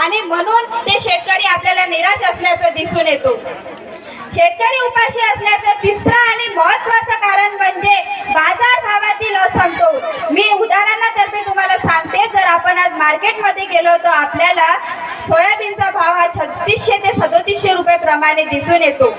आणि म्हणून ते शेतकरी आपल्याला निराश असल्याचं दिसून येतो। शेतकरी उपाशी असल्याचं तिसरं आणि महत्त्वाचं कारण म्हणजे बाजारभावातील असमतोल। मी उदाहरणातर्फे तुम्हाला सांगते, जर आपण आज मार्केटमध्ये गेलो तर आपल्याला सोयाबीनचा भाव हा 3600 ते 3700 रुपये प्रमाणे दिसून येतो।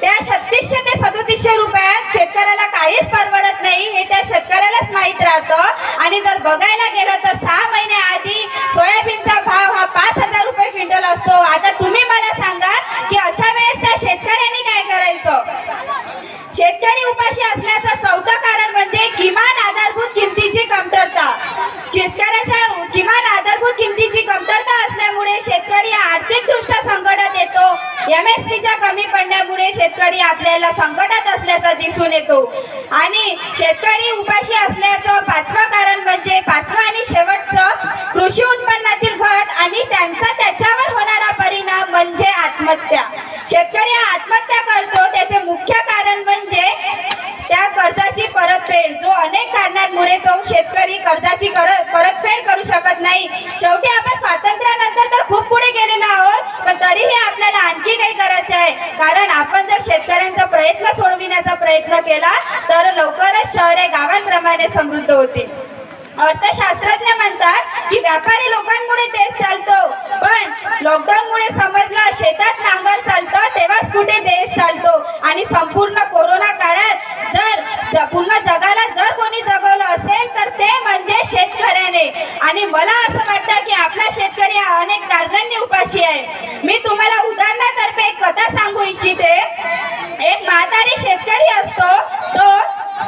त्या 3600 ते 3700 रुपयात शेतकऱ्याला काहीच परवडत नाही हे त्या शेतकऱ्यालाच माहीत राहतं। आणि जर बघायला गेलं तर 6 महिन्याआधी सोयाबीनचा भाव हा 5000 रुपये क्विंटल असतो। आता तुम्ही मला सांगा की अशा वेळेस त्या शेतकऱ्यांनी काय करायचं? शेतकरी उपाशी असल्याचं चौथं कारण म्हणजे किमान आधारभूत किमतीची कमतरता। शेतकऱ्याच्या किमान आधारभूत किमतीची कमतरता असल्यामुळे शेतकरी आर्थिकदृष्ट्या संकटात येतो। MSPच्या कमी पडण्यामुळे शेतकरी आपल्याला संकटात असल्याचं दिसून येतो। आणि शेतकरी उपाशी असल्याचं पाचवं कारण म्हणजे पाचवं आणि शेवटचं कृषी उत्पन्नातील घट आणि त्यांचा त्याच्यावर होणारा परिणाम म्हणजे आत्महत्या। शेतकरी आत्महत्या करतो त्याचे मुख्य कारण म्हणजे त्या कर्जाची परतफेड, जो अनेक कारणांमुळे तो शेतकरी कर्जाची परतफेड करू शकत नाही। शेवटी आपण स्वातंत्र्यानंतर तर खूप पुढे गेलेलो आहोत, पण तरीही आपल्याला आणखी काही करायचे आहे। कारण आपण जर शेतकऱ्यांचा प्रयत्न सोडविण्याचा प्रयत्न केला तर लवकरच शहरे गावांप्रमाणे समृद्ध होतील। अर्थशास्त्रज्ञ म्हणतात की व्यापारी लोकांमुळे देश चालतो, पण लॉकडाऊनमुळे समजलं शेतात नांगर चालतं तेव्हाच कुठे देश चालतो। आणि संपूर्ण कोरोना काळात जर पूर्ण जगाला जर कोणी जगवलं असेल तर ते म्हणजे शेतकऱ्याने। आणि मला असं वाटतं की आपला शेतकरी हा अनेक कारणांनी उपाशी आहे। मी तुम्हाला उदाहरणातर्फे एक कथा सांगू इच्छिते। एक म्हातारी शेतकरी असतो, तो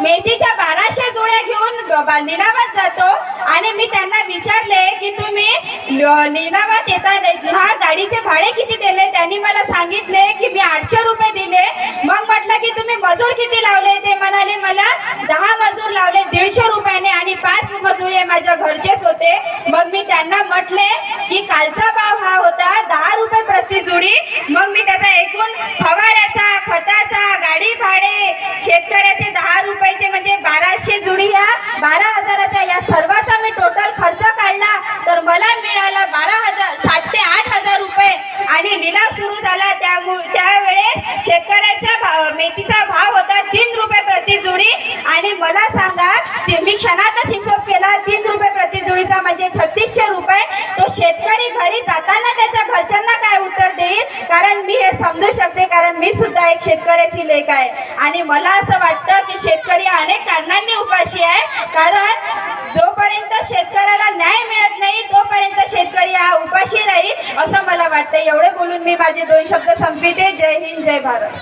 मेथीच्या 1200 जोड्या घेऊन लिलावात जातो। आणि मी त्यांना विचारले की तुम्ही लिलावात येताना गाडीचे भाडे किती दिले? त्यांनी मला सांगितले की मी 800 रुपये दिले। मग म्हटलं की तुम्ही मजूर किती लावले? ते म्हणाले मला 10 मजूर लावले 150 रुपयाने आणि 5 मजूर माझ्या घरचेच होते। मग मी त्यांना म्हटले की कालचा भाव हा होता 10 रुपये प्रति जोडी। मग मी त्याचा एकूण फवाऱ्याचा, खताचा, गाडी भाडे, शेतकऱ्याचे 10 रुपयाचे म्हणजे 1200 जोडी ह्या 12,000चा या सर्वाचा मी टोटल खर्च काढला तर मला मिळाला 7 ते 8,000 रुपये। आणि लिलाव सुरू झाला त्यावेळेस शेतकऱ्याच्या मेथीचा भाव होता 3 रुपये प्रति जोडी। आणि मला सांगा मी क्षणातच हिशोब केला, 3 रुपये प्रति जोडीचा म्हणजे 3600 रुपये। तो शेतकरी घरी जाताना त्याच्या घरच्यांना काय उत्तर देईल? कारण मी हे समजू शकते, कारण मी सुद्धा एक शेतकऱ्याची लेक आहे। आणि मला असं वाटतं की शेतकरी अनेक कारणांनी उपाशी आहे, कारण जोपर्यंत शेतकऱ्याला न्याय मिळत नाही तोपर्यंत शेतकरी हा उपाशी राहील असं मला वाटतं। एवढे बोलून मी माझे 2 शब्द संपविते। जय हिंद, जय भारत।